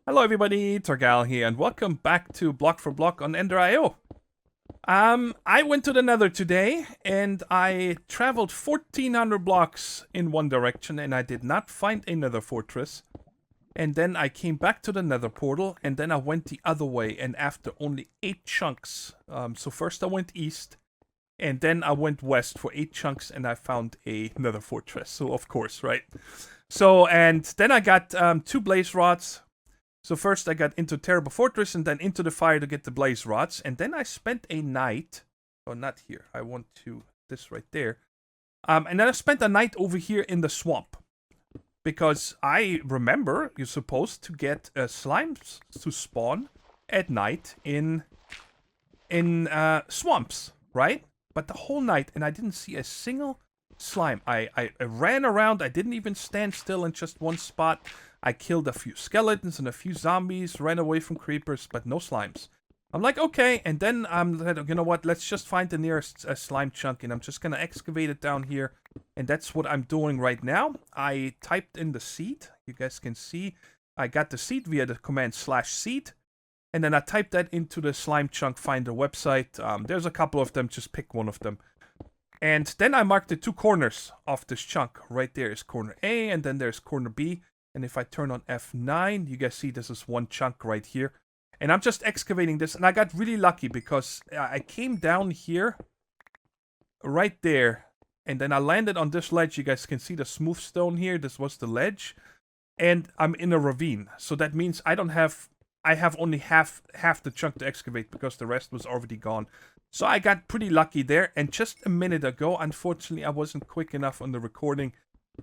Hello everybody, Thorgal here, and welcome back to Block for Block on EnderIO. I went to the Nether today, and I traveled 1400 blocks in one direction, and I did not find a Nether fortress. And then I came back to the Nether portal, and then I went the other way, and after only 8 chunks. So first I went east, and then I went west for 8 chunks, and I found a Nether fortress. So of course, right? So, and then I got 2 blaze rods. So first I got into Terrible Fortress and then into the fire to get the blaze rods. And then I spent a night, oh not here, I want to, this right there. And then I spent a night over here in the swamp. Because I remember you're supposed to get slimes to spawn at night in swamps, right? But the whole night, and I didn't see a single slime. I ran around, I didn't even stand still in just one spot. I killed a few skeletons and a few zombies, ran away from creepers, but no slimes. I'm like, okay, and then I'm like, you know what, let's just find the nearest slime chunk, and I'm just gonna excavate it down here, and that's what I'm doing right now. I typed in the seed, you guys can see, I got the seed via the command /seed, and then I typed that into the slime chunk finder website. There's a couple of them, just pick one of them. And then I marked the 2 corners of this chunk. Right there is corner A, and then there's corner B. And if I turn on F9, you guys see this is one chunk right here. And I'm just excavating this, and I got really lucky because I came down here, right there, and then I landed on this ledge. You guys can see the smooth stone here. This was the ledge. And I'm in a ravine. So that means I have only half the chunk to excavate because the rest was already gone. So I got pretty lucky there, and just a minute ago, unfortunately, I wasn't quick enough on the recording.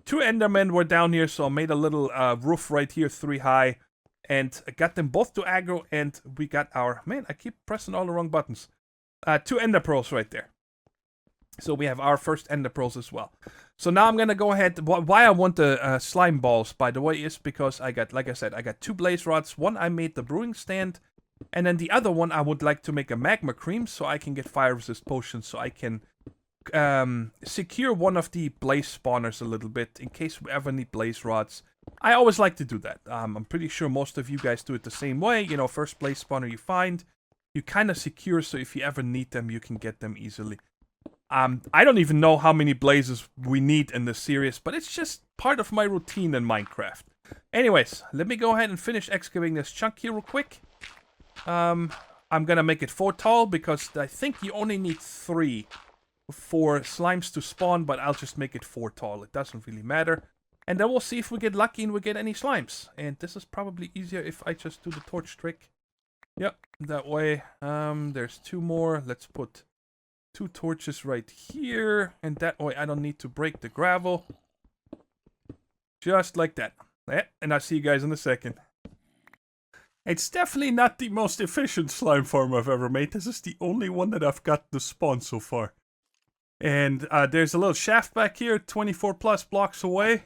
2 endermen were down here, so I made a little roof right here, 3 high, and I got them both to aggro, and we got our... Man, I keep pressing all the wrong buttons. 2 ender pearls right there. So we have our first ender pearls as well. So now I'm gonna go ahead... Why I want the slime balls, by the way, is because I got, like I said, I got 2 blaze rods. One I made the brewing stand, and then the other one I would like to make a magma cream so I can get fire resist potions, so I can secure one of the blaze spawners a little bit in case we ever need blaze rods. I always like to do that. I'm pretty sure most of you guys do it the same way. You know, first blaze spawner you find, you kind of secure, so if you ever need them, you can get them easily. I don't even know how many blazes we need in this series, but it's just part of my routine in Minecraft. Anyways, let me go ahead and finish excavating this chunk here real quick. I'm gonna make it 4 tall because I think you only need 3 for slimes to spawn, but I'll just make it 4 tall. It doesn't really matter. And then we'll see if we get lucky and we get any slimes. And this is probably easier if I just do the torch trick. Yep, that way. There's 2 more. Let's put 2 torches right here. And that way I don't need to break the gravel. Just like that. Yeah, and I'll see you guys in a second. It's definitely not the most efficient slime farm I've ever made. This is the only one that I've got to spawn so far. And there's a little shaft back here, 24 plus blocks away.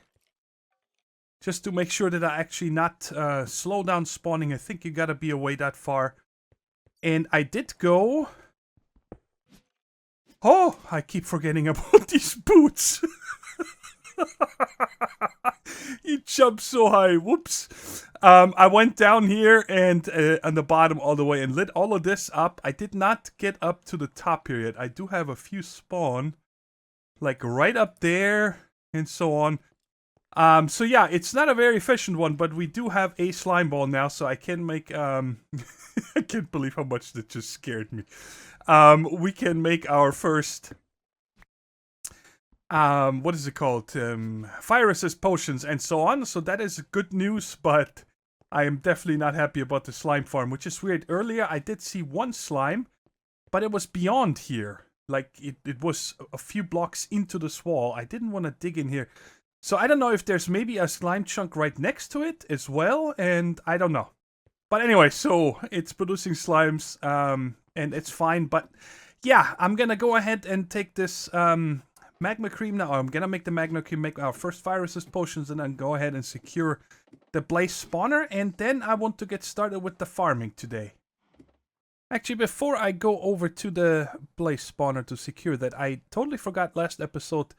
Just to make sure that I actually not slow down spawning. I think you gotta be away that far. And I did go... Oh, I keep forgetting about these boots. You jump so high. Whoops. I went down here and on the bottom all the way and lit all of this up. I did not get up to the top here yet. I do have a few spawn, like right up there and so on. So yeah, it's not a very efficient one, but we do have a slime ball now, so I can make I can't believe how much that just scared me. We can make our first what is it called? Fire resist potions and so on. So that is good news, but I am definitely not happy about the slime farm, which is weird. Earlier I did see 1 slime, but it was beyond here. Like it was a few blocks into this wall. I didn't want to dig in here. So I don't know if there's maybe a slime chunk right next to it as well, and I don't know. But anyway, so it's producing slimes, and it's fine. But yeah, I'm gonna go ahead and take this magma cream now. I'm gonna make the magma cream, make our first fire resist potions, and then go ahead and secure the blaze spawner. And then I want to get started with the farming today. Actually, before I go over to the blaze spawner to secure that, I totally forgot last episode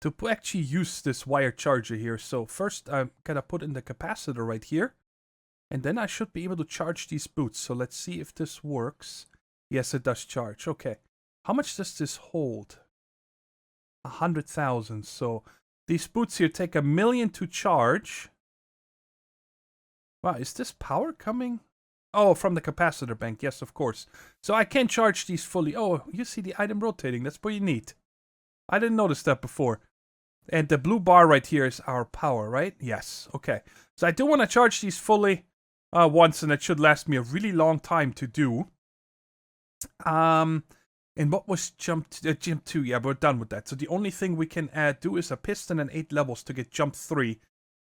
to actually use this wire charger here. So first I'm gonna put in the capacitor right here. And then I should be able to charge these boots. So let's see if this works. Yes, it does charge. Okay. How much does this hold? 100,000. So these boots here take 1 million to charge. Wow, is this power coming? Oh, from the capacitor bank. Yes, of course. So I can charge these fully. Oh, you see the item rotating. That's pretty neat. I didn't notice that before. And the blue bar right here is our power, right? Yes. Okay. So I do want to charge these fully once, and it should last me a really long time to do. And what was jump 2? Yeah, we're done with that. So the only thing we can do is a piston and 8 levels to get jump 3.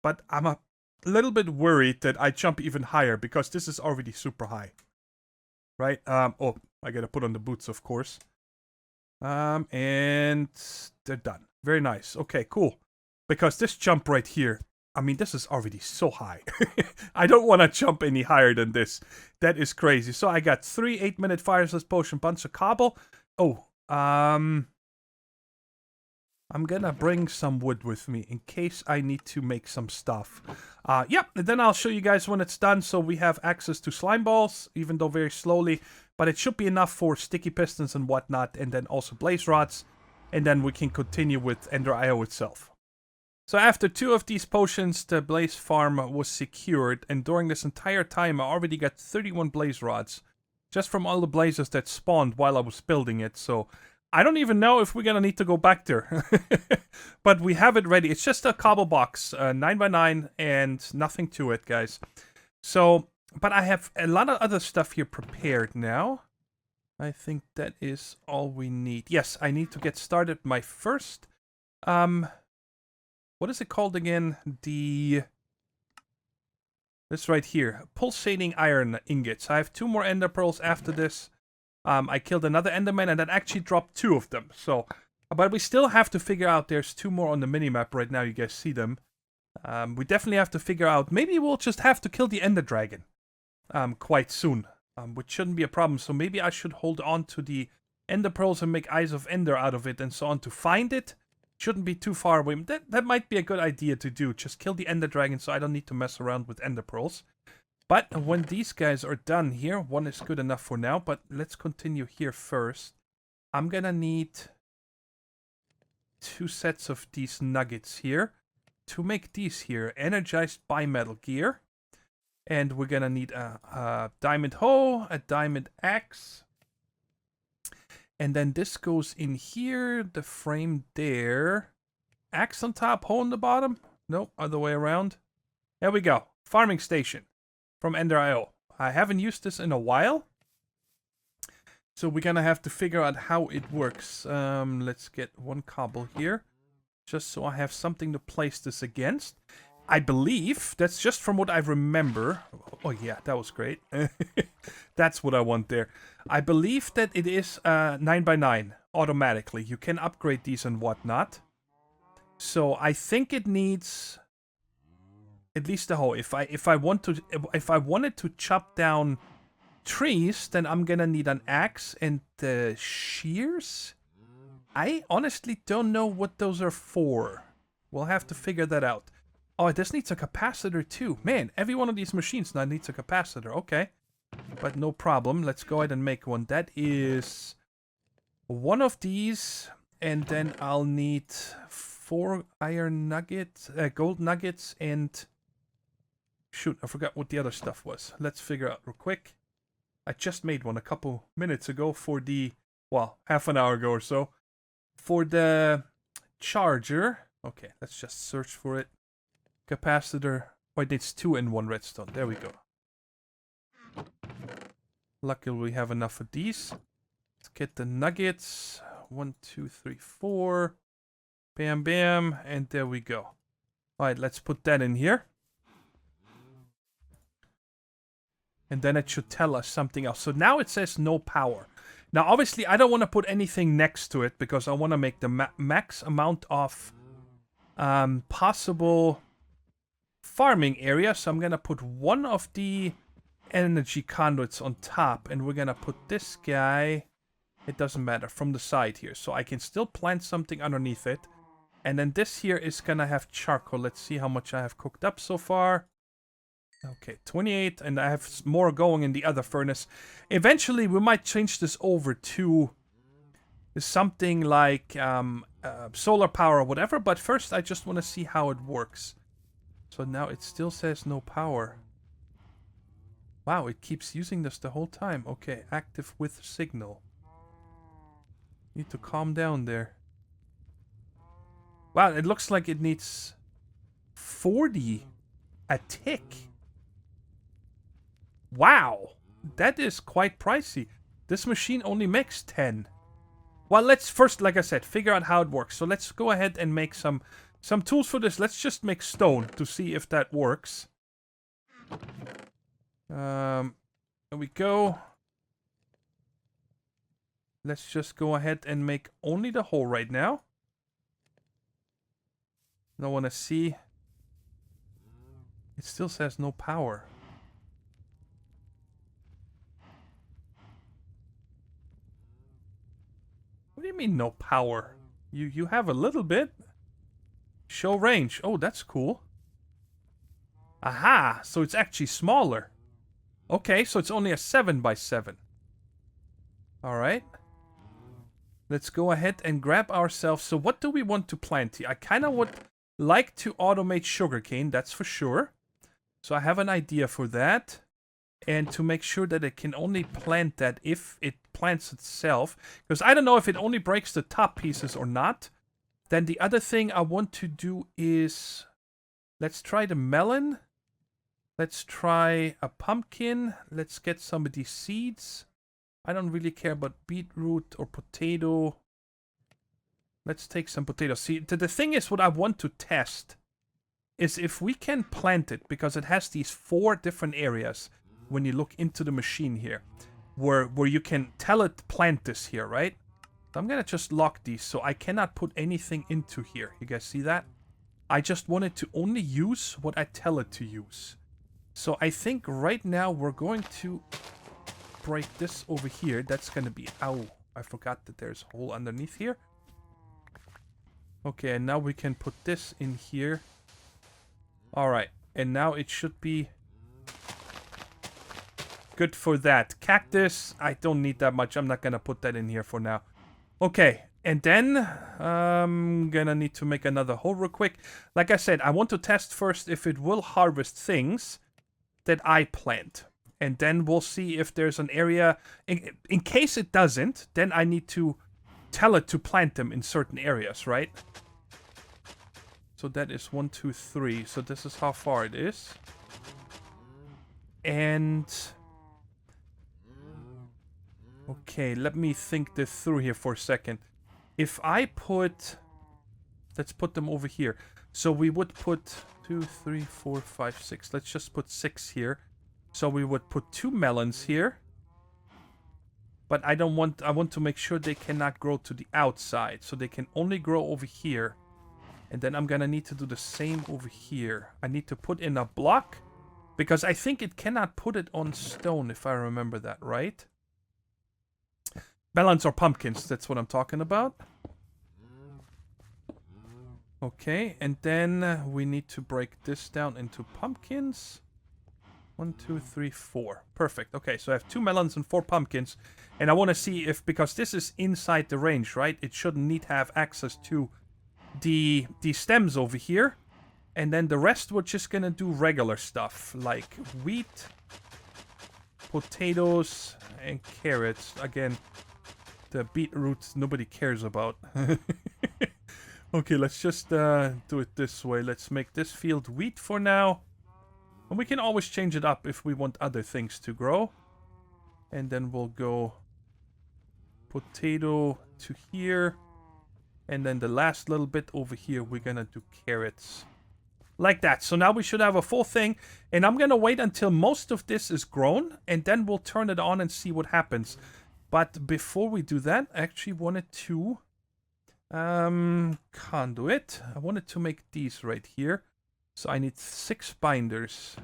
But I'm a little bit worried that I jump even higher because this is already super high. Right? Oh, I gotta put on the boots, of course. And they're done. Very nice. Okay, cool. Because this jump right here, I mean, this is already so high. I don't want to jump any higher than this. That is crazy. So I got 3 8-minute fire resist potion, bunch of cobble. Oh, I'm gonna bring some wood with me in case I need to make some stuff. Yeah, and then I'll show you guys when it's done. So we have access to slime balls, even though very slowly. But it should be enough for sticky pistons and whatnot. And then also blaze rods. And then we can continue with EnderIO itself. So after 2 of these potions, the blaze farm was secured. And during this entire time, I already got 31 blaze rods. Just from all the blazes that spawned while I was building it. So I don't even know if we're gonna need to go back there. But we have it ready. It's just a cobble box, 9x9, and nothing to it, guys. So, but I have a lot of other stuff here prepared now. I think that is all we need. Yes, I need to get started my first, what is it called again? This right here, pulsating iron ingots. I have 2 more ender pearls after this. I killed another enderman and that actually dropped 2 of them. So, but we still have to figure out, there's 2 more on the minimap right now, you guys see them. We definitely have to figure out, maybe we'll just have to kill the ender dragon quite soon. Which shouldn't be a problem. So maybe I should hold on to the ender pearls and make eyes of ender out of it and so on to find it. Shouldn't be too far away. That might be a good idea to do. Just kill the ender dragon so I don't need to mess around with ender pearls. But when these guys are done here, 1 is good enough for now. But let's continue here first. I'm gonna need 2 sets of these nuggets here to make these here. Energized bimetal gear. And we're gonna need a diamond hoe, a diamond axe. And then this goes in here, the frame there. Axe on top, hoe on the bottom. Nope, other way around. There we go. Farming station from EnderIO. I haven't used this in a while. So we're gonna have to figure out how it works. Let's get 1 cobble here. Just so I have something to place this against. I believe, that's just from what I remember. Oh yeah, that was great. That's what I want there. I believe that it is 9x9 automatically. You can upgrade these and whatnot. So I think it needs at least a hoe. If I wanted to chop down trees, then I'm gonna need an axe and shears. I honestly don't know what those are for. We'll have to figure that out. Oh, this needs a capacitor too. Man, every one of these machines now needs a capacitor. Okay. But no problem. Let's go ahead and make one. That is 1 of these. And then I'll need 4 iron nuggets, gold nuggets, and... Shoot, I forgot what the other stuff was. Let's figure out real quick. I just made one a couple minutes ago for the... Well, half an hour ago or so. For the charger. Okay, let's just search for it. Capacitor. Oh, it's 2 in 1 redstone. There we go. Luckily we have enough of these. Let's get the nuggets. 1, 2, 3, 4. Bam, bam. And there we go. Alright, let's put that in here. And then it should tell us something else. So now it says no power. Now, obviously, I don't want to put anything next to it because I want to make the max amount of possible farming area. So I'm going to put 1 of the energy conduits on top. And we're going to put this guy, it doesn't matter, from the side here. So I can still plant something underneath it. And then this here is going to have charcoal. Let's see how much I have cooked up so far. Okay, 28, and I have more going in the other furnace. Eventually, we might change this over to something like solar power or whatever, but first I just want to see how it works. So now it still says no power. Wow, it keeps using this the whole time. Okay, active with signal. Need to calm down there. Wow, it looks like it needs 40 a tick. Wow, that is quite pricey. This machine only makes 10. Well, let's first, like I said, figure out how it works. So let's go ahead and make some tools for this. Let's just make stone to see if that works. There we go. Let's just go ahead and make only the hole right now. I want to see. It still says no power. What do you mean no power? You have a little bit. Show range. Oh, that's cool. Aha! So it's actually smaller. Okay, so it's only a 7x7. Alright. Let's go ahead and grab ourselves. So what do we want to plant here? I kind of would like to automate sugarcane, that's for sure. So I have an idea for that. And to make sure that it can only plant that if it plants itself. Because I don't know if it only breaks the top pieces or not. Then the other thing I want to do is... Let's try the melon. Let's try a pumpkin. Let's get some of these seeds. I don't really care about beetroot or potato. Let's take some potato seed. The thing is, what I want to test is if we can plant it, because it has these 4 different areas when you look into the machine here, where you can tell it plant this here, right? So I'm gonna just lock these, so I cannot put anything into here. You guys see that? I just want it to only use what I tell it to use. So I think right now we're going to break this over here. That's gonna be... Ow, I forgot that there's a hole underneath here. Okay, and now we can put this in here. Alright, and now it should be good for that. Cactus, I don't need that much. I'm not gonna put that in here for now. Okay, and then I'm gonna need to make another hole real quick. Like I said, I want to test first if it will harvest things that I plant. And then we'll see if there's an area. In case it doesn't, then I need to tell it to plant them in certain areas, right? So that is 1, 2, 3. So this is how far it is. And... Okay, let me think this through here for a second. If I put... Let's put them over here. So we would put 2, 3, 4, 5, 6. Let's just put 6 here. So we would put 2 melons here. But I don't want... I want to make sure they cannot grow to the outside. So they can only grow over here. And then I'm gonna need to do the same over here. I need to put in a block. Because I think it cannot put it on stone, if I remember that right. Melons or pumpkins, that's what I'm talking about. Okay, and then we need to break this down into pumpkins. 1, 2, 3, 4. Perfect. Okay, so I have 2 melons and 4 pumpkins. And I want to see if, because this is inside the range, right? It shouldn't need to have access to the stems over here. And then the rest we're just going to do regular stuff. Like wheat, potatoes, and carrots. Again, the beetroots nobody cares about. Okay, let's just do it this way. Let's make this field wheat for now. And we can always change it up if we want other things to grow. And then we'll go potato to here. And then the last little bit over here, we're gonna do carrots. Like that. So now we should have a full thing. And I'm gonna wait until most of this is grown. And then we'll turn it on and see what happens. But before we do that, I actually wanted to... conduit. I wanted to make these right here. So I need 6 binders.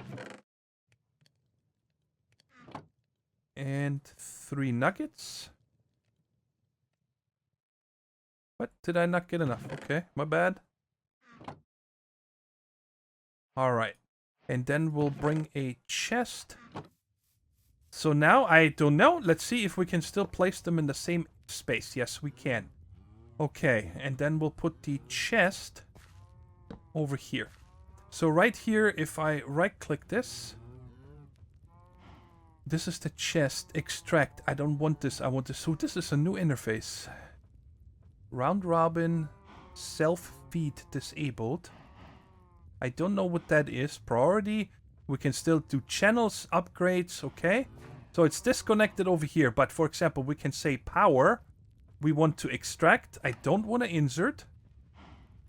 And 3 nuggets. What? Did I not get enough? Okay, my bad. Alright. And then we'll bring a chest. So now, I don't know. Let's see if we can still place them in the same space. Yes, we can. Okay, and then we'll put the chest over here. So right here, if I right-click this, this is the chest. Extract. I don't want this. I want this. So this is a new interface. Round robin, self-feed disabled. I don't know what that is. Priority. We can still do channels, upgrades, okay? So it's disconnected over here. But for example, we can say power. We want to extract. I don't want to insert.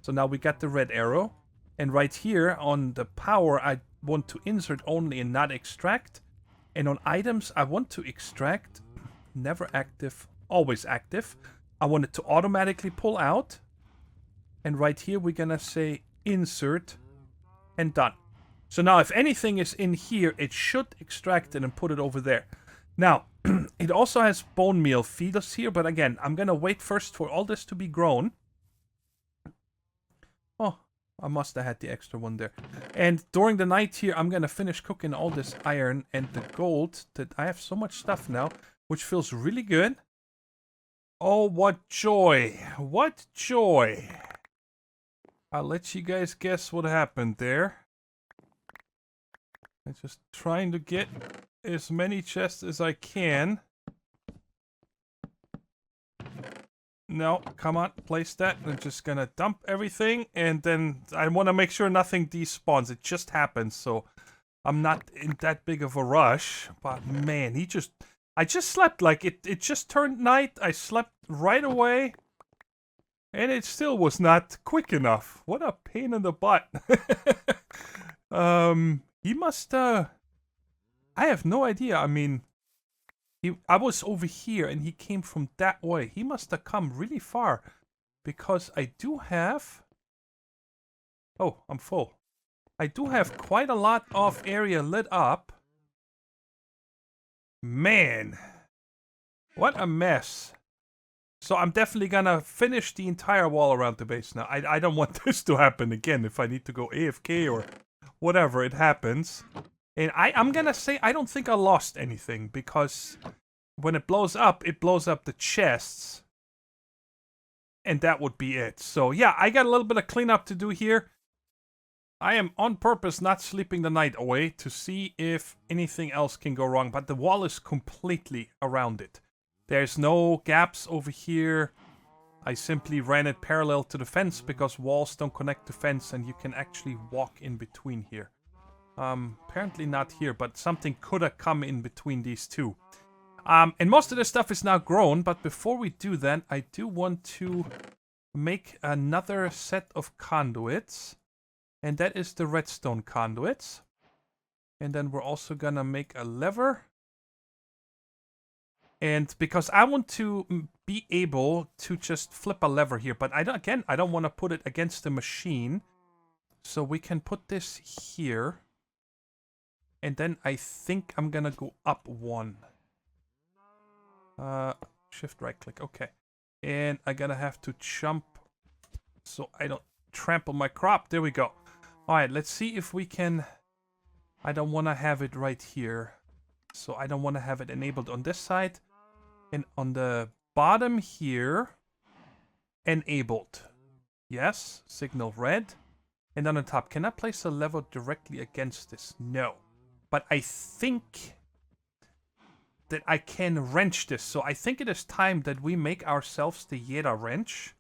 So now we got the red arrow. And right here on the power, I want to insert only and not extract. And on items, I want to extract. Never active, always active. I want it to automatically pull out. And right here, we're going to say insert and done. So now if anything is in here, it should extract it and put it over there. Now, it also has bone meal feeders here. But again, I'm going to wait first for all this to be grown. Oh, I must have had the extra one there. And during the night here, I'm going to finish cooking all this iron and the gold. That I have so much stuff now, which feels really good. Oh, what joy. What joy. I'll let you guys guess what happened there. I'm just trying to get as many chests as I can. No, come on, place that. I'm just gonna dump everything, and then I want to make sure nothing despawns. It just happens, so I'm not in that big of a rush. But man, I just slept, like, it just turned night. I slept right away, and it still was not quick enough. What a pain in the butt. He must, I have no idea. I mean, I was over here and he came from that way. He must have come really far because I do have... Oh, I'm full. I do have quite a lot of area lit up. Man, what a mess. So I'm definitely gonna finish the entire wall around the base now. I don't want this to happen again if I need to go AFK or whatever, it happens. And I'm gonna say I don't think I lost anything, because when it blows up the chests. And that would be it. So yeah, I got a little bit of cleanup to do here. I am on purpose not sleeping the night away to see if anything else can go wrong. But the wall is completely around it. There's no gaps over here. I simply ran it parallel to the fence because walls don't connect to fence and you can actually walk in between here. Apparently not here, but something could have come in between these two. And most of this stuff is now grown, but before we do that, I do want to make another set of conduits. And that is the redstone conduits. And then we're also gonna make a lever. And because I want to be able to just flip a lever here, but I don't want to put it against the machine. So we can put this here. And then I think I'm gonna go up one. Shift right click, okay. And I'm gonna have to jump so I don't trample my crop. There we go. Alright, let's see if we can... I don't want to have it right here. So I don't want to have it enabled on this side. And on the bottom here, enabled. Yes, signal red. And on the top, can I place a lever directly against this? No. But I think that I can wrench this. So I think it is time that we make ourselves the Yeda wrench.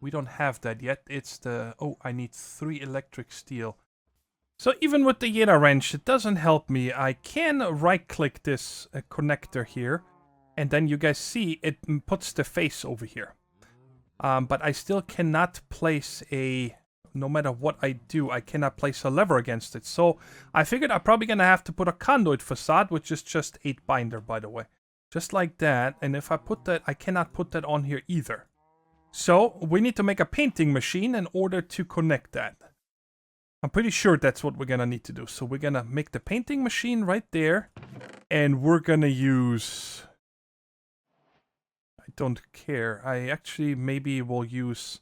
We don't have that yet. It's the... Oh, I need 3 electric steel. So even with the Yeda wrench, it doesn't help me. I can right-click this connector here. And then you guys see it puts the face over here. But I still cannot place a... No matter what I do, I cannot place a lever against it. So I figured I'm probably going to have to put a conduit facade, which is just 8 binder, by the way. Just like that. And if I put that, I cannot put that on here either. So we need to make a painting machine in order to connect that. I'm pretty sure that's what we're going to need to do. So we're going to make the painting machine right there. And we're going to use... I don't care. I actually maybe will use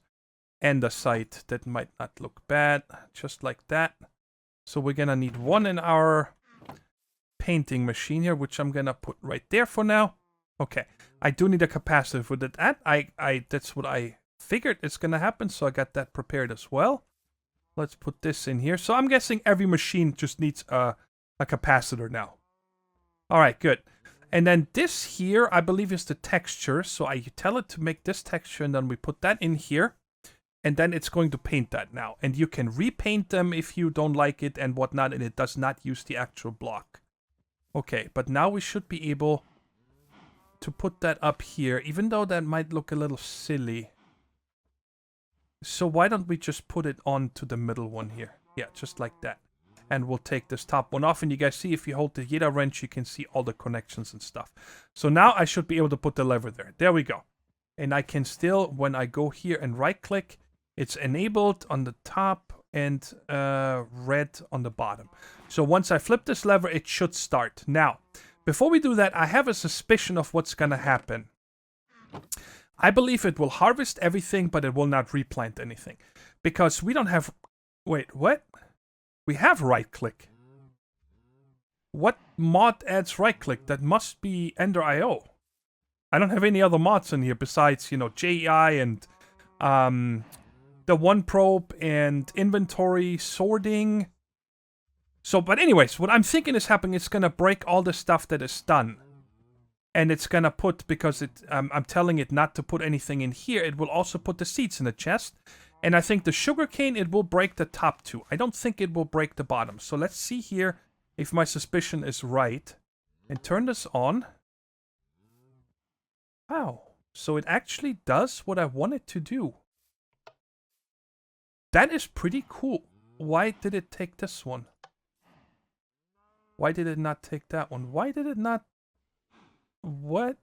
andesite. That might not look bad. Just like that. So we're gonna need one in our painting machine here, which I'm gonna put right there for now. Okay, I do need a capacitor for that. That's what I figured is gonna happen, so I got that prepared as well. Let's put this in here. So I'm guessing every machine just needs a capacitor now. All right, good. And then this here, I believe, is the texture. So I tell it to make this texture, and then we put that in here. And then it's going to paint that now. And you can repaint them if you don't like it and whatnot, and it does not use the actual block. Okay, but now we should be able to put that up here, even though that might look a little silly. So why don't we just put it onto the middle one here? Yeah, just like that. And we'll take this top one off, and you guys see if you hold the Jeda wrench, you can see all the connections and stuff. So now I should be able to put the lever there. There we go. And I can still, when I go here and right-click, it's enabled on the top and red on the bottom. So once I flip this lever, it should start. Now, before we do that, I have a suspicion of what's going to happen. I believe it will harvest everything, but it will not replant anything. Because we don't have... Wait, what? We have right-click. What mod adds right-click? That must be EnderIO. I don't have any other mods in here besides, you know, JEI and the one probe and inventory sorting. So, but anyways, what I'm thinking is happening, it's going to break all the stuff that is done. And it's going to put, because I'm telling it not to put anything in here, it will also put the seeds in the chest. And I think the sugarcane, it will break the top two. I don't think it will break the bottom. So let's see here if my suspicion is right. And turn this on. Wow. So it actually does what I want it to do. That is pretty cool. Why did it take this one? Why did it not take that one? Why did it not... What?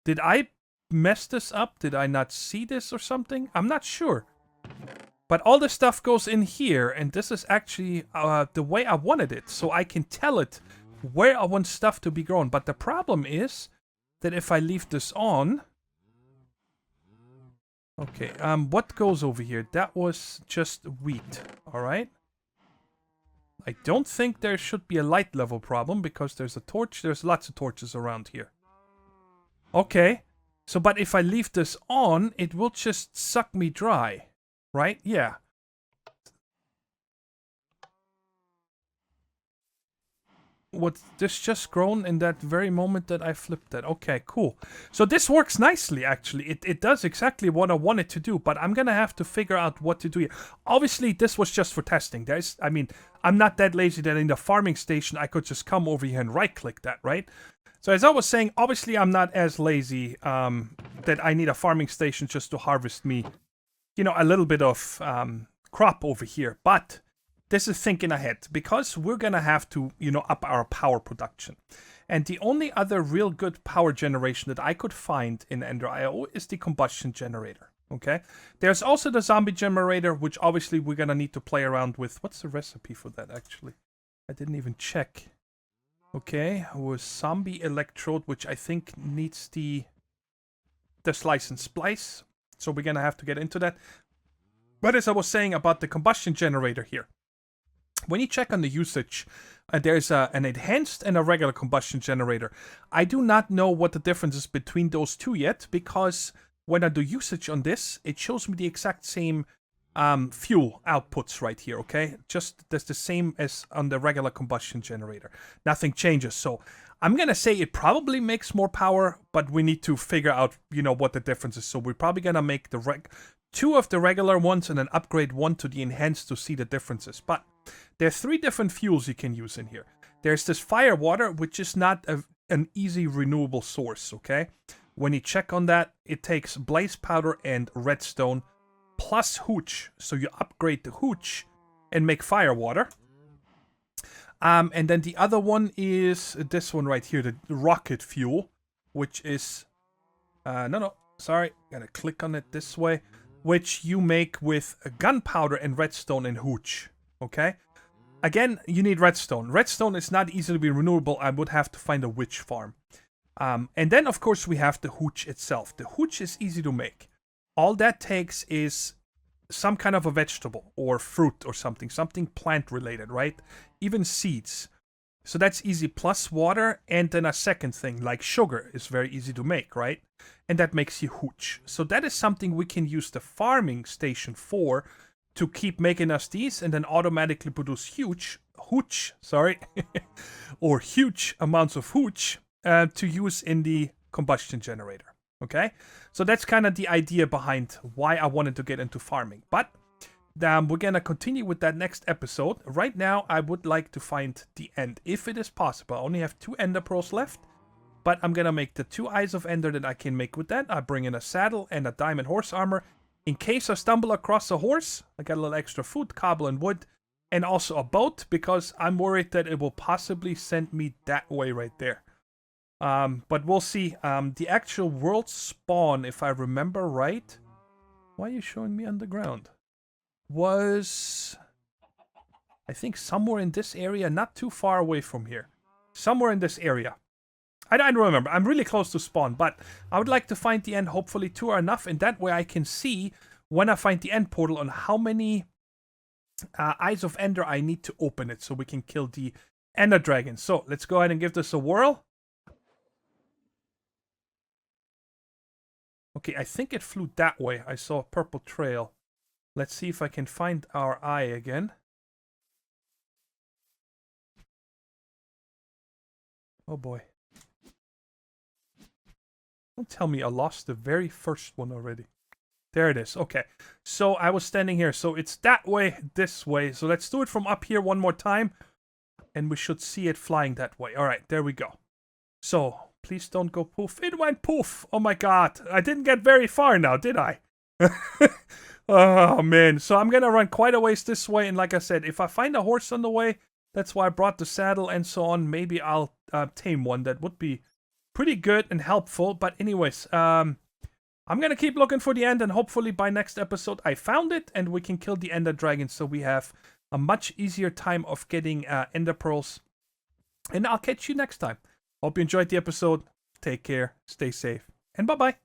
Did I mess this up? Did I not see this or something? I'm not sure. But all the stuff goes in here, and this is actually the way I wanted it. So I can tell it where I want stuff to be grown. But the problem is that if I leave this on... Okay, what goes over here? That was just wheat, alright? I don't think there should be a light level problem because there's a torch. There's lots of torches around here. Okay, so but if I leave this on, it will just suck me dry, right? Yeah. Was this just grown in that very moment that I flipped that? Okay, cool. So this works nicely, actually. It does exactly what I want it to do, but I'm gonna have to figure out what to do here. Obviously, this was just for testing. I mean, I'm not that lazy that in the farming station, I could just come over here and right-click that, right? So as I was saying, obviously, I'm not as lazy that I need a farming station just to harvest me, you know, a little bit of crop over here, but... This is thinking ahead, because we're going to have to, you know, up our power production. And the only other real good power generation that I could find in EnderIO is the combustion generator, okay? There's also the zombie generator, which obviously we're going to need to play around with. What's the recipe for that, actually? I didn't even check. Okay, with zombie electrode, which I think needs the slice and splice. So we're going to have to get into that. But as I was saying about the combustion generator here, when you check on the usage, there's an enhanced and a regular combustion generator. I do not know what the difference is between those two yet, because when I do usage on this, it shows me the exact same fuel outputs right here, okay? Just that's the same as on the regular combustion generator. Nothing changes. So I'm going to say it probably makes more power, but we need to figure out, you know, what the difference is. So we're probably going to make the two of the regular ones and then upgrade one to the enhanced to see the differences. But there are 3 different fuels you can use in here. There's this fire water, which is not an easy renewable source, okay? When you check on that, it takes blaze powder and redstone plus hooch. So you upgrade the hooch and make fire water. And then the other one is this one right here, the rocket fuel, which is... sorry, gotta click on it this way. Which you make with gunpowder and redstone and hooch, okay? Again, you need redstone. Redstone is not easily renewable. I would have to find a witch farm. And then, of course, we have the hooch itself. The hooch is easy to make. All that takes is some kind of a vegetable or fruit or something plant related, right? Even seeds. So that's easy, plus water, and then a second thing, like sugar, is very easy to make, right? And that makes you hooch. So that is something we can use the farming station for, to keep making us these, and then automatically produce hooch, or huge amounts of hooch to use in the combustion generator, okay? So that's kind of the idea behind why I wanted to get into farming. But we're gonna continue with that next episode. Right now, I would like to find the end, if it is possible. I only have 2 ender pearls left, but I'm gonna make the 2 eyes of ender that I can make with that. I bring in a saddle and a diamond horse armor. In case I stumble across a horse, I got a little extra food, cobble and wood, and also a boat, because I'm worried that it will possibly send me that way right there. But we'll see. The actual world spawn, if I remember right, why are you showing me underground? Was, I think, somewhere in this area, not too far away from here. Somewhere in this area. I don't remember. I'm really close to spawn, but I would like to find the end. Hopefully 2 are enough, and that way I can see, when I find the end portal, on how many eyes of ender I need to open it, so we can kill the ender dragon. So let's go ahead and give this a whirl. Okay, I think it flew that way. I saw a purple trail. Let's see if I can find our eye again. Oh boy. Don't tell me I lost the very first one already. There it is. Okay. So I was standing here. So it's that way, this way. So let's do it from up here one more time. And we should see it flying that way. All right, there we go. So please don't go poof. It went poof. Oh my god. I didn't get very far now, did I? Oh, man. So I'm going to run quite a ways this way. And like I said, if I find a horse on the way, that's why I brought the saddle and so on. Maybe I'll tame one. That would be pretty good and helpful. But anyways, I'm going to keep looking for the end. And hopefully by next episode, I found it. And we can kill the ender dragon. So we have a much easier time of getting ender pearls. And I'll catch you next time. Hope you enjoyed the episode. Take care. Stay safe. And bye-bye.